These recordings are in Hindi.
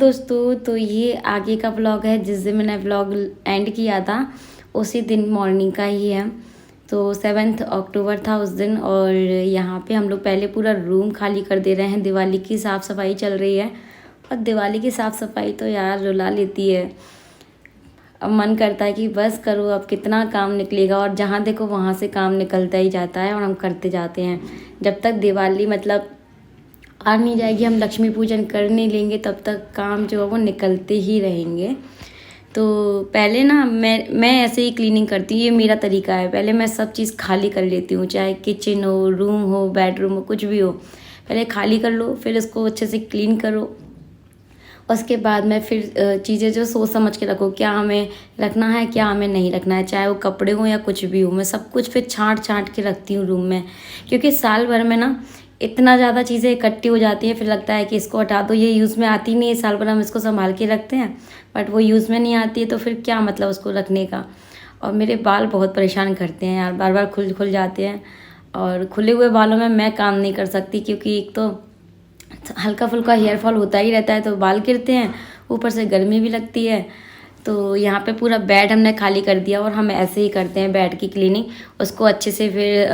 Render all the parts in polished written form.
दोस्तों, तो ये आगे का व्लॉग है। जिस दिन मैंने व्लॉग एंड किया था उसी दिन मॉर्निंग का ही है। तो 7 अक्टूबर था उस दिन। और यहाँ पे हम लोग पहले पूरा रूम खाली कर दे रहे हैं। दिवाली की साफ़ सफाई चल रही है और दिवाली की साफ़ सफाई तो यार रुला लेती है। अब मन करता है कि बस करो, अब कितना काम निकलेगा। और जहाँ देखो वहाँ से काम निकलता ही जाता है और हम करते जाते हैं। जब तक दिवाली मतलब आ नहीं जाएगी, हम लक्ष्मी पूजन कर नहीं लेंगे, तब तक काम जो है वो निकलते ही रहेंगे। तो पहले ना मैं ऐसे ही क्लीनिंग करती हूँ, ये मेरा तरीका है। पहले मैं सब चीज़ खाली कर लेती हूँ, चाहे किचन हो, रूम हो, बेडरूम हो, कुछ भी हो। पहले खाली कर लो, फिर इसको अच्छे से क्लीन करो। उसके बाद में फिर चीज़ें जो सोच समझ के रखो, क्या हमें रखना है, क्या हमें नहीं रखना है, चाहे वो कपड़े हो या कुछ भी हो। मैं सब कुछ फिर छांट के रखती हूँ रूम में, क्योंकि साल भर में ना इतना ज़्यादा चीज़ें इकट्ठी हो जाती हैं। फिर लगता है कि इसको हटा दो, ये यूज़ में आती नहीं है। साल भर हम इसको संभाल के रखते हैं बट वो यूज़ में नहीं आती है, तो फिर क्या मतलब उसको रखने का। और मेरे बाल बहुत परेशान करते हैं यार, बार बार खुल जाते हैं। और खुले हुए बालों में मैं काम नहीं कर सकती, क्योंकि एक तो हल्का फुल्का हेयर फॉल होता ही रहता है, तो बाल गिरते हैं, ऊपर से गर्मी भी लगती है। तो यहाँ पे पूरा बेड हमने खाली कर दिया और हम ऐसे ही करते हैं बेड की क्लीनिंग। उसको अच्छे से फिर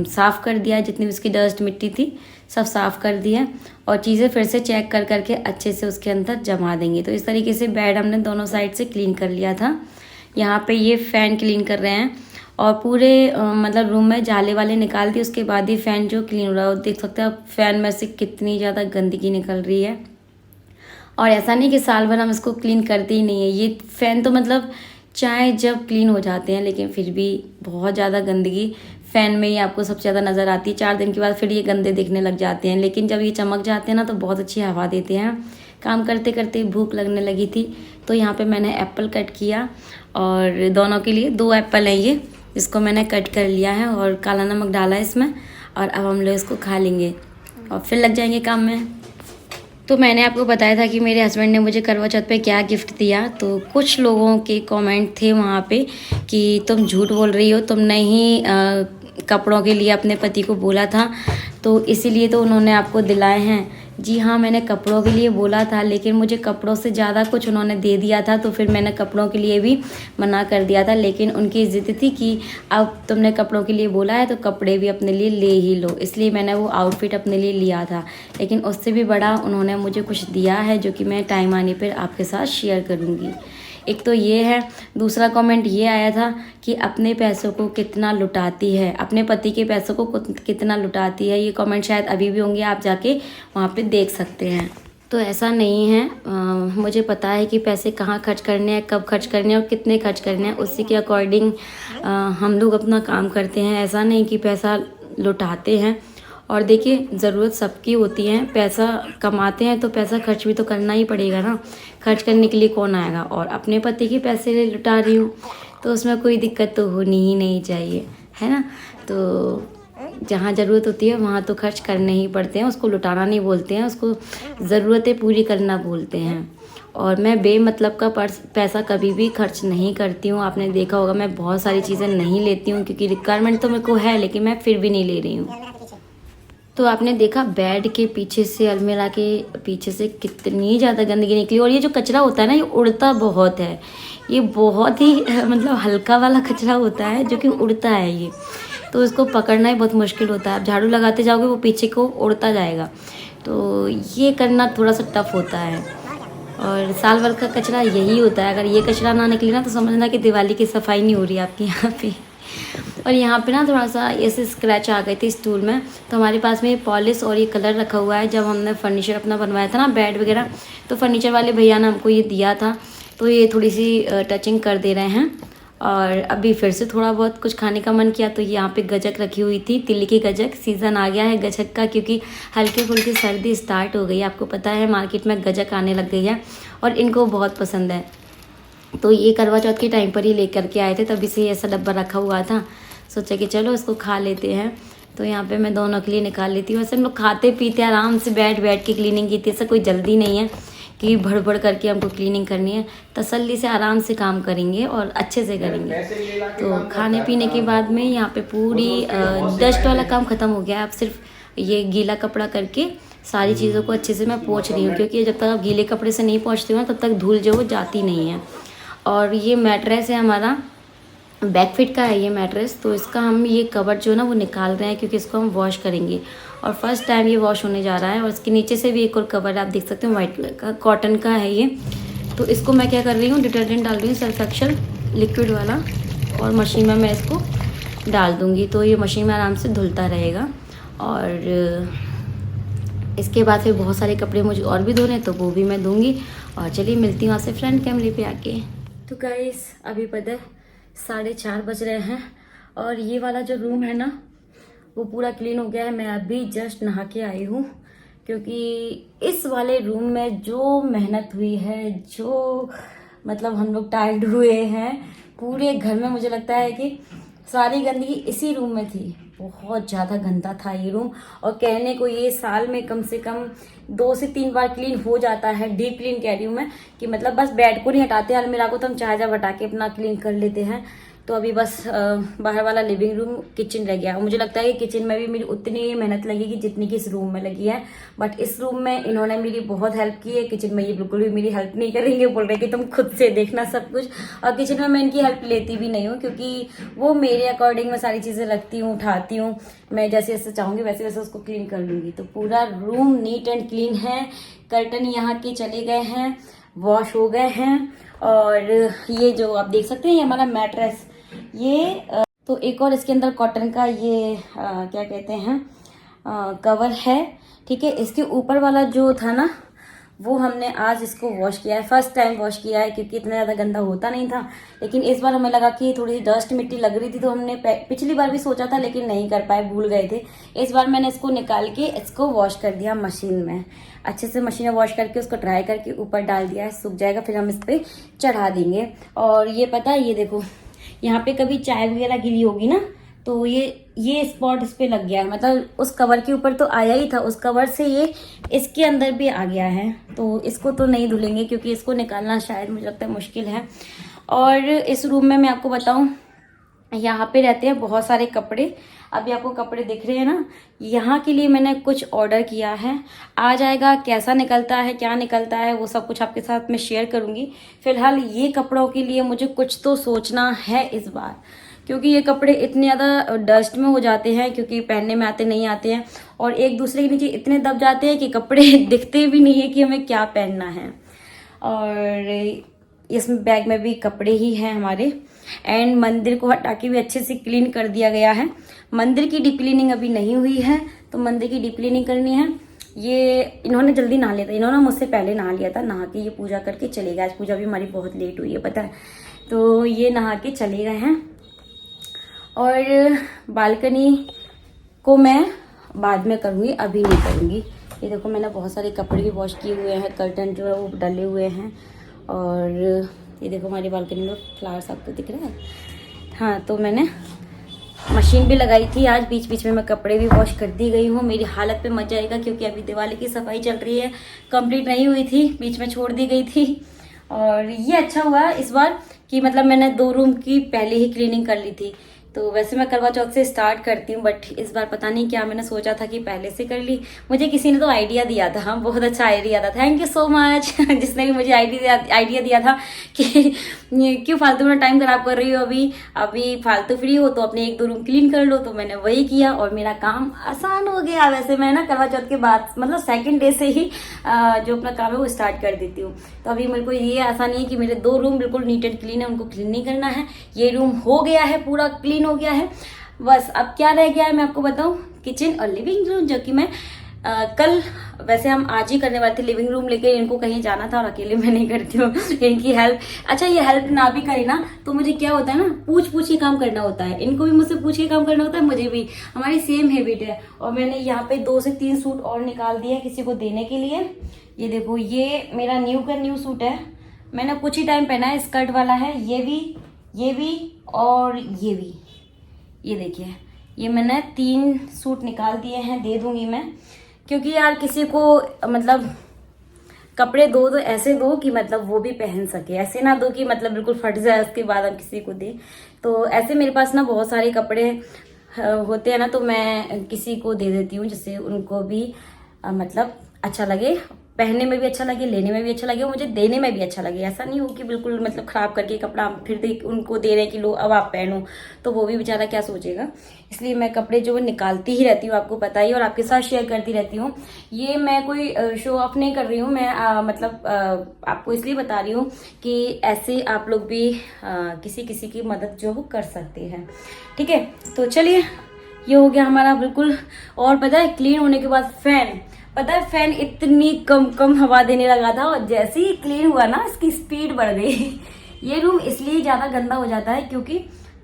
साफ़ कर दिया, जितनी भी उसकी डस्ट मिट्टी थी सब साफ़ कर दिया। और चीज़ें फिर से चेक कर करके अच्छे से उसके अंदर जमा देंगे। तो इस तरीके से बेड हमने दोनों साइड से क्लीन कर लिया था। यहाँ पे ये फ़ैन क्लीन कर रहे हैं और पूरे मतलब रूम में जाले वाले निकाल दिए। उसके बाद ही फ़ैन जो क्लीन हो रहा है, देख सकते हैं आप फ़ैन में से कितनी ज़्यादा गंदगी निकल रही है। और ऐसा नहीं कि साल भर हम इसको क्लीन करते ही नहीं है। ये फ़ैन तो मतलब चाहे जब क्लीन हो जाते हैं, लेकिन फिर भी बहुत ज़्यादा गंदगी फ़ैन में ही आपको सबसे ज़्यादा नज़र आती है। 4 दिन के बाद फिर ये गंदे दिखने लग जाते हैं, लेकिन जब ये चमक जाते हैं ना तो बहुत अच्छी हवा देते हैं। काम करते करते भूख लगने लगी थी, तो यहाँ पे मैंने एप्पल कट किया और दोनों के लिए 2 एप्पल है ये, जिसको मैंने कट कर लिया है और काला नमक डाला है इसमें। और अब हम लोग इसको खा लेंगे और फिर लग जाएंगे काम में। तो मैंने आपको बताया था कि मेरे हस्बैंड ने मुझे करवा चौथ पे क्या गिफ्ट दिया। तो कुछ लोगों के कमेंट थे वहाँ पे कि तुम झूठ बोल रही हो, तुमने ही कपड़ों के लिए अपने पति को बोला था, तो इसीलिए तो उन्होंने आपको दिलाए हैं। जी हाँ, मैंने कपड़ों के लिए बोला था, लेकिन मुझे कपड़ों से ज़्यादा कुछ उन्होंने दे दिया था, तो फिर मैंने कपड़ों के लिए भी मना कर दिया था। लेकिन उनकी ज़िद थी कि अब तुमने कपड़ों के लिए बोला है तो कपड़े भी अपने लिए ले ही लो, इसलिए मैंने वो आउटफिट अपने लिए लिया था। लेकिन उससे भी बड़ा उन्होंने मुझे कुछ दिया है, जो कि मैं टाइम आने पर आपके साथ शेयर करूँगी। एक तो ये है। दूसरा कमेंट ये आया था कि अपने पैसों को कितना लुटाती है, अपने पति के पैसों को कितना लुटाती है। ये कमेंट शायद अभी भी होंगे, आप जाके वहाँ पे देख सकते हैं। तो ऐसा नहीं है, मुझे पता है कि पैसे कहाँ खर्च करने हैं, कब खर्च करने हैं और कितने खर्च करने हैं। उसी के अकॉर्डिंग हम लोग अपना काम करते हैं। ऐसा नहीं कि पैसा लुटाते हैं। और देखिए, ज़रूरत सबकी होती है, पैसा कमाते हैं तो पैसा खर्च भी तो करना ही पड़ेगा ना। खर्च करने के लिए कौन आएगा। और अपने पति के पैसे लुटा रही हूँ तो उसमें कोई दिक्कत तो होनी ही नहीं चाहिए, है ना। तो जहाँ ज़रूरत होती है वहाँ तो खर्च करने ही पड़ते हैं, उसको लुटाना नहीं बोलते हैं, उसको ज़रूरतें पूरी करना बोलते हैं। और मैं बेमतलब का पैसा कभी भी खर्च नहीं करती हूँ। आपने देखा होगा मैं बहुत सारी चीज़ें नहीं लेती हूँ, क्योंकि रिक्वायरमेंट तो मेरे को है, लेकिन मैं फिर भी नहीं ले रही हूँ। तो आपने देखा बेड के पीछे से, अलमीरा के पीछे से कितनी ज़्यादा गंदगी निकली। और ये जो कचरा होता है ना, ये उड़ता बहुत है। ये बहुत ही मतलब हल्का वाला कचरा होता है जो कि उड़ता है ये, तो इसको पकड़ना ही बहुत मुश्किल होता है। आप झाड़ू लगाते जाओगे वो पीछे को उड़ता जाएगा, तो ये करना थोड़ा सा टफ होता है। और साल भर का कचरा यही होता है। अगर ये कचरा ना निकले ना तो समझना कि दिवाली की सफाई नहीं हो रही आपके यहाँ पे। और यहाँ पे ना थोड़ा सा ऐसे स्क्रैच आ गए थे स्टूल में, तो हमारे पास में ये पॉलिश और ये कलर रखा हुआ है। जब हमने फर्नीचर अपना बनवाया था ना, बेड वगैरह, तो फर्नीचर वाले भैया ने हमको ये दिया था, तो ये थोड़ी सी टचिंग कर दे रहे हैं। और अभी फिर से थोड़ा बहुत कुछ खाने का मन किया, तो यहाँ पे गजक रखी हुई थी, तिल की गजक। सीज़न आ गया है गजक का, क्योंकि हल्की फुल्की सर्दी स्टार्ट हो गई है। आपको पता है मार्केट में गजक आने लग गई है और इनको बहुत पसंद है। तो ये करवा चौथ के टाइम पर ही लेकर के आए थे, तभी से ऐसा डब्बा रखा हुआ था। सोचा कि चलो इसको खा लेते हैं। तो यहाँ पे मैं दोनों के लिए निकाल लेती हूँ। वैसे हम लोग खाते पीते आराम से बैठ के क्लीनिंग की थी। ऐसा कोई जल्दी नहीं है कि भड़ करके हमको क्लीनिंग करनी है। तसल्ली से आराम से काम करेंगे और अच्छे से करेंगे। तो खाने पीने के बाद में यहाँ पे पूरी डस्ट वाला काम ख़त्म हो गया। अब सिर्फ ये गीला कपड़ा करके सारी चीज़ों को अच्छे से मैं पोंछ रही हूँ, क्योंकि जब तक आप गीले कपड़े से नहीं पोंछते हो ना तब तक धूल जो वो जाती नहीं है। और ये मैट्रेस है हमारा, बैक फिट का है ये मैट्रेस, तो इसका हम ये कवर जो है ना वो निकाल रहे हैं, क्योंकि इसको हम वॉश करेंगे और फर्स्ट टाइम ये वॉश होने जा रहा है। और इसके नीचे से भी एक और कवर आप देख सकते हो, वाइट कलर का कॉटन का है ये। तो इसको मैं क्या कर रही हूँ, डिटर्जेंट डाल रही हूँ, सर्फ एक्सेल लिक्विड वाला, और मशीन में मैं इसको डाल दूँगी, तो ये मशीन में आराम से धुलता रहेगा। और इसके बाद फिर बहुत सारे कपड़े मुझे और भी धोने, तो वो भी मैं दूँगी। और चलिए मिलती हूँ आपसे फ्रंट कैमरे पे आके। तो गाइस अभी पता है 4:30 बज रहे हैं, और ये वाला जो रूम है ना वो पूरा क्लीन हो गया है। मैं अभी जस्ट नहा के आई हूँ, क्योंकि इस वाले रूम में जो मेहनत हुई है, जो मतलब हम लोग टायर्ड हुए हैं पूरे घर में, मुझे लगता है कि सारी गंदगी इसी रूम में थी। बहुत ज़्यादा गंदा था ये रूम, और कहने को ये साल में कम से कम 2 से 3 बार क्लीन हो जाता है। डीप क्लीन कह रही हूँ मैं, कि मतलब बस बेड को नहीं हटाते, अलमीरा को तो हम चाहे जब हटा के अपना क्लीन कर लेते हैं। तो अभी बस बाहर वाला लिविंग रूम, किचन रह गया। मुझे लगता है कि किचन में भी मेरी उतनी ही मेहनत लगेगी जितनी कि इस रूम में लगी है, बट इस रूम में इन्होंने मेरी बहुत हेल्प की है। किचन में ये बिल्कुल भी मेरी हेल्प नहीं करेंगे, बोल रहे कि तुम खुद से देखना सब कुछ। और किचन में मैं इनकी हेल्प लेती भी नहीं हूँ, क्योंकि वो मेरे अकॉर्डिंग मैं सारी चीज़ें रखती हूँ, उठाती हूँ। मैं जैसे जैसे चाहूँगी वैसे वैसे उसको क्लीन कर लूँगी। तो पूरा रूम नीट एंड क्लीन है। कर्टन यहाँ के चले गए हैं, वॉश हो गए हैं। और ये जो आप देख सकते हैं ये हमारा मैट्रेस, ये तो एक और इसके अंदर कॉटन का ये क्या कहते हैं कवर है, ठीक है। इसके ऊपर वाला जो था ना वो हमने आज इसको वॉश किया है, फर्स्ट टाइम वॉश किया है, क्योंकि इतना ज़्यादा गंदा होता नहीं था। लेकिन इस बार हमें लगा कि थोड़ी सी डस्ट मिट्टी लग रही थी, तो हमने पिछली बार भी सोचा था लेकिन नहीं कर पाए, भूल गए थे। इस बार मैंने इसको निकाल के इसको वॉश कर दिया मशीन में, अच्छे से मशीन में वॉश करके उसको ड्राई करके ऊपर डाल दिया है, सूख जाएगा फिर हम इस पर चढ़ा देंगे। और ये पता है, ये देखो यहाँ पे कभी चाय वगैरह गिरी होगी ना, तो ये स्पॉट इस पे लग गया है। मतलब उस कवर के ऊपर तो आया ही था, उस कवर से ये इसके अंदर भी आ गया है। तो इसको तो नहीं धुलेंगे, क्योंकि इसको निकालना शायद मुझे लगता है मुश्किल है। और इस रूम में मैं आपको बताऊं, यहाँ पे रहते हैं बहुत सारे कपड़े। अभी आपको कपड़े दिख रहे हैं ना, यहाँ के लिए मैंने कुछ ऑर्डर किया है, आ जाएगा। कैसा निकलता है, क्या निकलता है, वो सब कुछ आपके साथ मैं शेयर करूँगी। फिलहाल ये कपड़ों के लिए मुझे कुछ तो सोचना है इस बार, क्योंकि ये कपड़े इतने ज़्यादा डस्ट में हो जाते हैं, क्योंकि पहनने में आते नहीं आते हैं, और एक दूसरे के नीचे इतने दब जाते हैं कि कपड़े दिखते भी नहीं है कि हमें क्या पहनना है। और इस बैग में भी कपड़े ही हैं हमारे। एंड मंदिर को हटा के भी अच्छे से क्लीन कर दिया गया है। मंदिर की डीप क्लीनिंग अभी नहीं हुई है, तो मंदिर की डीप क्लीनिंग करनी है। ये इन्होंने जल्दी नहा लिया था, इन्होंने मुझसे पहले नहा लिया था, नहा के ये पूजा करके चले गए। आज पूजा भी हमारी बहुत लेट हुई है पता है, तो ये नहा के चले गए हैं। और बालकनी को मैं बाद में करूँगी, अभी नहीं करूँगी। ये देखो मैंने बहुत सारे कपड़े भी वॉश किए हुए हैं, कर्टन जो है वो डले हुए हैं। और ये देखो हमारी बालकनी में फ्लावर्स आपको दिख रहा है। हाँ, तो मैंने मशीन भी लगाई थी आज, बीच बीच में मैं कपड़े भी वॉश कर दी गई हूँ। मेरी हालत पे मजा आएगा, क्योंकि अभी दिवाली की सफाई चल रही है, कंप्लीट नहीं हुई थी, बीच में छोड़ दी गई थी। और ये अच्छा हुआ इस बार कि मतलब मैंने 2 रूम की पहले ही क्लीनिंग कर ली थी। तो वैसे मैं करवा चौथ से स्टार्ट करती हूँ, बट इस बार पता नहीं क्या मैंने सोचा था कि पहले से कर ली। मुझे किसी ने तो आइडिया दिया था, बहुत अच्छा आइडिया था, थैंक यू सो मच जिसने भी मुझे आइडिया दिया था कि क्यों फालतू में टाइम खराब कर रही हो, अभी फालतू फ्री हो तो अपने 1-2 रूम क्लीन कर लो। तो मैंने वही किया और मेरा काम आसान हो गया। वैसे मैं ना करवा चौथ के बाद मतलब सेकेंड डे से ही जो अपना काम है वो स्टार्ट कर देती हूँ। तो अभी मेरे को ये आसानी है कि मेरे 2 रूम बिल्कुल नीट एंड क्लीन है, उनको क्लीन नहीं करना है। ये रूम हो गया है, पूरा क्लीन हो गया है। बस अब क्या रह गया है मैं आपको बताऊं, किचन और लिविंग रूम, जो कि मैं कल वैसे हम आज ही करने वाले थे। लिविंग रूम लेके इनको कहीं जाना था और अकेले मैं नहीं करती हूँ इनकी हेल्प। अच्छा, ये हेल्प ना भी करे ना तो मुझे क्या होता है ना, पूछ के काम करना होता है। इनको भी मुझसे पूछ के काम करना होता है, मुझे भी, हमारी सेम हैबिट है। और मैंने यहाँ पे 2 से 3 सूट और निकाल दिए किसी को देने के लिए। ये देखो, ये मेरा न्यू सूट है, मैंने कुछ ही टाइम पहना है, स्कर्ट वाला है। ये भी और ये भी, ये देखिए, ये मैंने 3 सूट निकाल दिए हैं, दे दूंगी मैं। क्योंकि यार किसी को मतलब कपड़े दो तो ऐसे दो कि मतलब वो भी पहन सके, ऐसे ना दो कि मतलब बिल्कुल फट जाए उसके बाद हम किसी को दे। तो ऐसे मेरे पास ना बहुत सारे कपड़े होते हैं ना, तो मैं किसी को दे देती हूँ, जिससे उनको भी मतलब अच्छा लगे, पहनने में भी अच्छा लगे, लेने में भी अच्छा लगे और मुझे देने में भी अच्छा लगे। ऐसा नहीं हो कि बिल्कुल मतलब खराब करके कपड़ा फिर उनको दे रहे हैं कि लो अब आप पहनो, तो वो भी बेचारा क्या सोचेगा। इसलिए मैं कपड़े जो निकालती ही रहती हूँ, आपको पता ही, और आपके साथ शेयर करती रहती हूँ। ये मैं कोई शो ऑफ नहीं कर रही हूँ, मैं आपको इसलिए बता रही हूँ कि ऐसे आप लोग भी किसी किसी की मदद जो वो कर सकते हैं। ठीक है, तो चलिए ये हो गया हमारा बिल्कुल। और पता है क्लीन होने के बाद पता है फैन इतनी कम कम हवा देने लगा था, और जैसे ही क्लीन हुआ ना इसकी स्पीड बढ़ गई। ये रूम इसलिए ज्यादा गंदा हो जाता है क्योंकि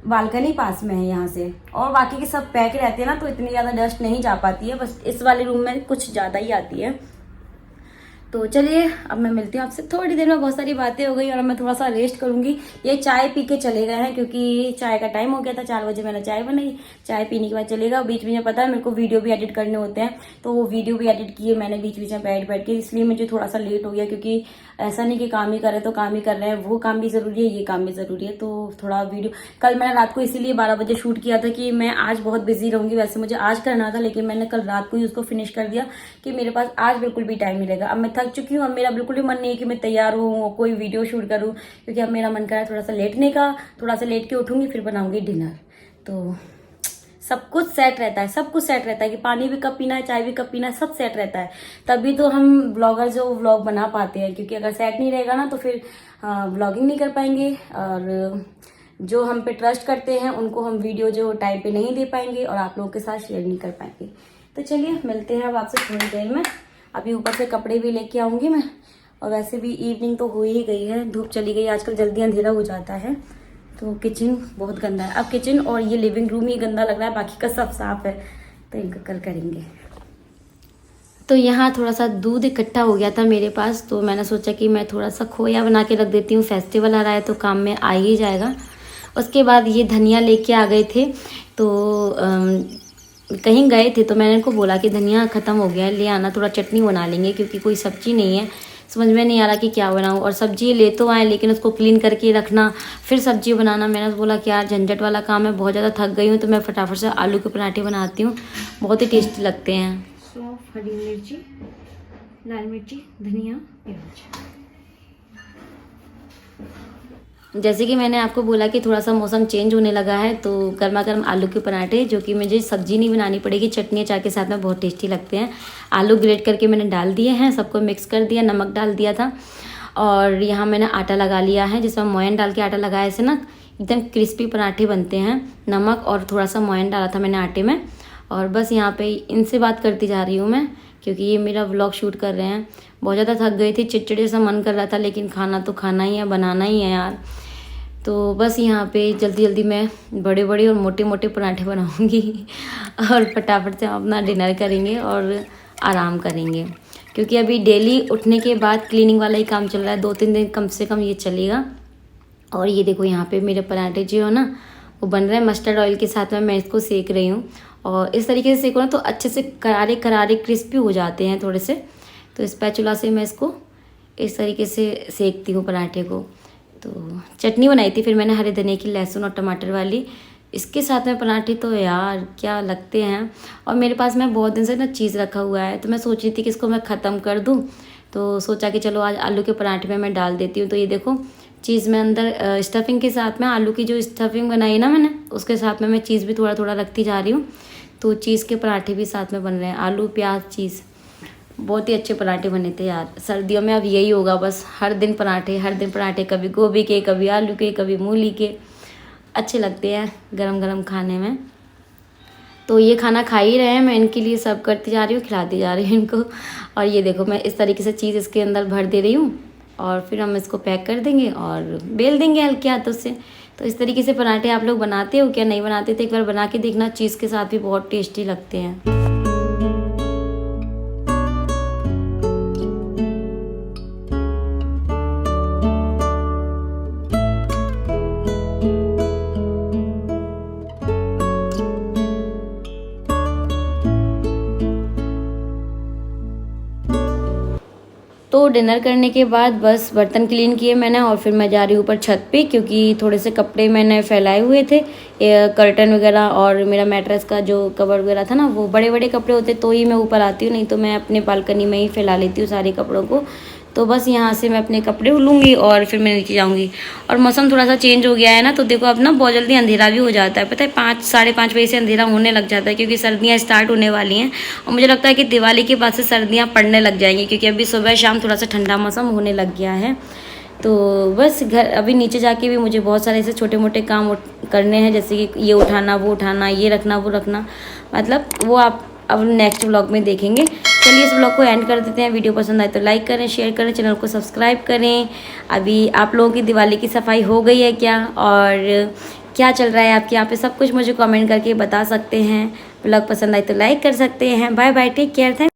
बालकनी पास में है यहाँ से, और बाकी के सब पैक रहते हैं ना, तो इतनी ज्यादा डस्ट नहीं जा पाती है, बस इस वाले रूम में कुछ ज्यादा ही आती है। तो चलिए अब मैं मिलती हूँ आपसे थोड़ी देर में। बहुत सारी बातें हो गई और मैं थोड़ा सा रेस्ट करूंगी। ये चाय पी के चले गए हैं क्योंकि चाय का टाइम हो गया था, 4 बजे मैंने चाय बनाई। चाय पीने के बाद चलेगा। बीच में पता है मेरे को वीडियो भी एडिट करने होते हैं, तो वो वीडियो भी एडिट किए मैंने बीच बीच में बैठ के, इसलिए मुझे थोड़ा सा लेट हो गया। क्योंकि ऐसा नहीं कि काम ही कर रहे तो काम ही कर रहे हैं, वो काम भी जरूरी है, ये काम भी जरूरी है। तो थोड़ा वीडियो कल मैंने रात को इसीलिए 12 बजे शूट किया था कि मैं आज बहुत बिजी रहूंगी। वैसे मुझे आज करना था, लेकिन मैंने कल रात को ही उसको फिनिश कर दिया कि मेरे पास आज बिल्कुल भी टाइम मिलेगा। अब मैं थक चुकी हूँ, अब मेरा बिल्कुल भी मन नहीं है कि मैं तैयार हूँ कोई वीडियो शूट करूँ, क्योंकि अब मेरा मन कर रहा है थोड़ा सा लेटने का। थोड़ा सा लेट के उठूंगी, फिर बनाऊंगी डिनर। तो सब कुछ सेट रहता है, सब कुछ सेट रहता है कि पानी भी कब पीना है, चाय भी कब पीना है, सब सेट रहता है। तभी तो हम ब्लॉगर जो व्लॉग बना पाते हैं, क्योंकि अगर सेट नहीं रहेगा ना तो फिर ब्लॉगिंग नहीं कर पाएंगे, और जो हम पे ट्रस्ट करते हैं उनको हम वीडियो जो टाइम पे नहीं दे पाएंगे और आप लोगों के साथ शेयर नहीं कर पाएंगे। तो चलिए मिलते हैं अब आपसे थोड़ी देर में। अभी ऊपर से कपड़े भी लेके आऊंगी मैं, और वैसे भी इवनिंग तो हो ही गई है, धूप चली गई, आजकल जल्दी अंधेरा हो जाता है। तो किचन बहुत गंदा है, अब किचन और ये लिविंग रूम ही गंदा लग रहा है, बाकी का सब साफ है, तो इनको कल करेंगे। तो यहाँ थोड़ा सा दूध इकट्ठा हो गया था मेरे पास, तो मैंने सोचा कि मैं थोड़ा सा खोया बना के रख देती हूँ, फेस्टिवल आ रहा है तो काम में आ ही जाएगा। उसके बाद ये धनिया लेके आ गए थे, तो कहीं गए थे तो मैंने इनको बोला कि धनिया ख़त्म हो गया है, ले आना, थोड़ा चटनी बना लेंगे, क्योंकि कोई सब्जी नहीं है, समझ में नहीं आ रहा कि क्या बनाऊँ। और सब्जी ले तो आए, लेकिन उसको क्लीन करके रखना, फिर सब्जी बनाना। मैंने बोला कि यार झंझट वाला काम है, बहुत ज़्यादा थक गई हूँ, तो मैं फटाफट से आलू के पराठे बनाती हूँ, बहुत ही टेस्टी लगते हैं। सौंफ, हरी मिर्ची, लाल मिर्ची, धनिया, प्याज। जैसे कि मैंने आपको बोला कि थोड़ा सा मौसम चेंज होने लगा है, तो गर्मा गर्म आलू के पराठे, जो कि मुझे सब्जी नहीं बनानी पड़ेगी, चटनी चाय के साथ में बहुत टेस्टी लगते हैं। आलू ग्रेट करके मैंने डाल दिए हैं, सबको मिक्स कर दिया, नमक डाल दिया था, और यहाँ मैंने आटा लगा लिया है, जिसमें मोयन डाल के आटा लगाया से ना एकदम क्रिस्पी पराठे बनते हैं। नमक और थोड़ा सा मोयन डाला था मैंने आटे में। और बस यहाँ पे इनसे बात करती जा रही हूँ मैं, क्योंकि ये मेरा व्लॉग शूट कर रहे हैं। बहुत ज़्यादा थक गई थी, चिड़चिड़े सा मन कर रहा था, लेकिन खाना तो खाना ही है, बनाना ही है यार। तो बस यहाँ पे जल्दी जल्दी मैं बड़े बड़े और मोटे मोटे पराठे बनाऊंगी और फटाफट से हम अपना डिनर करेंगे और आराम करेंगे, क्योंकि अभी डेली उठने के बाद क्लीनिंग वाला ही काम चल रहा है, 2-3 दिन कम से कम ये चलेगा। और ये देखो यहाँ पे मेरे पराठे जो है ना वो बन रहे हैं मस्टर्ड ऑयल के साथ में, मैं इसको सेक रही हूँ। और इस तरीके से सेको ना तो अच्छे से करारे करारे क्रिस्पी हो जाते हैं थोड़े से। तो स्पैचुला से मैं इसको इस तरीके से सेकती हूँ पराठे को। तो चटनी बनाई थी फिर मैंने हरे धनिया की, लहसुन और टमाटर वाली, इसके साथ में पराठे तो यार क्या लगते हैं। और मेरे पास में बहुत दिन से ना चीज़ रखा हुआ है, तो मैं सोच रही थी कि इसको मैं ख़त्म कर दूँ, तो सोचा कि चलो आज आलू के पराठे में मैं डाल देती हूँ। तो ये देखो चीज़ में अंदर स्टफिंग के साथ में, आलू की जो स्टफिंग बनाई ना मैंने, उसके साथ में मैं चीज़ भी थोड़ा थोड़ा रखती जा रही हूँ। तो चीज़ के पराठे भी साथ में बन रहे हैं, आलू प्याज चीज़, बहुत ही अच्छे पराठे बने थे यार। सर्दियों में अब यही होगा बस, हर दिन पराठे, हर दिन पराठे, कभी गोभी के, कभी आलू के, कभी मूली के, अच्छे लगते हैं गरम गरम खाने में। तो ये खाना खा ही रहे हैं, मैं इनके लिए सर्व करती जा रही हूँ, खिलाती जा रही हूँ इनको। और ये देखो मैं इस तरीके से चीज़ इसके अंदर भर दे रही हूँ, और फिर हम इसको पैक कर देंगे और बेल देंगे हल्के हाथों से। तो इस तरीके से पराठे आप लोग बनाते हो क्या? नहीं बनाते तो एक बार बना के देखना, चीज़ के साथ भी बहुत टेस्टी लगते हैं। तो तो डिनर करने के बाद बस बर्तन क्लीन किए मैंने और फिर मैं जा रही हूँ ऊपर छत पे, क्योंकि थोड़े से कपड़े मैंने फैलाए हुए थे, कर्टन वगैरह और मेरा मैट्रेस का जो कवर वगैरह था ना, वो बड़े बड़े कपड़े होते तो ही मैं ऊपर आती हूँ, नहीं तो मैं अपने बालकनी में ही फैला लेती हूँ सारे कपड़ों को। तो बस यहाँ से मैं अपने कपड़े लूँगी और फिर मैं नीचे जाऊँगी। और मौसम थोड़ा सा चेंज हो गया है ना, तो देखो अब ना बहुत जल्दी अंधेरा भी हो जाता है, पता है 5 साढ़े 5 बजे से अंधेरा होने लग जाता है, क्योंकि सर्दियाँ स्टार्ट होने वाली हैं और मुझे लगता है कि दिवाली के बाद से सर्दियाँ पड़ने लग जाएंगी, क्योंकि अभी सुबह शाम थोड़ा सा ठंडा मौसम होने लग गया है। तो बस घर अभी नीचे जाके भी मुझे बहुत सारे ऐसे छोटे मोटे काम करने हैं, जैसे कि ये उठाना वो उठाना, ये रखना वो रखना, मतलब वो आप अब नेक्स्ट व्लॉग में देखेंगे। चलिए इस व्लॉग को एंड कर देते हैं। वीडियो पसंद आए तो लाइक करें, शेयर करें, चैनल को सब्सक्राइब करें। अभी आप लोगों की दिवाली की सफाई हो गई है क्या, और क्या चल रहा है आपके यहाँ पे, सब कुछ मुझे कमेंट करके बता सकते हैं। व्लॉग पसंद आए तो लाइक कर सकते हैं। Bye bye, take care, thank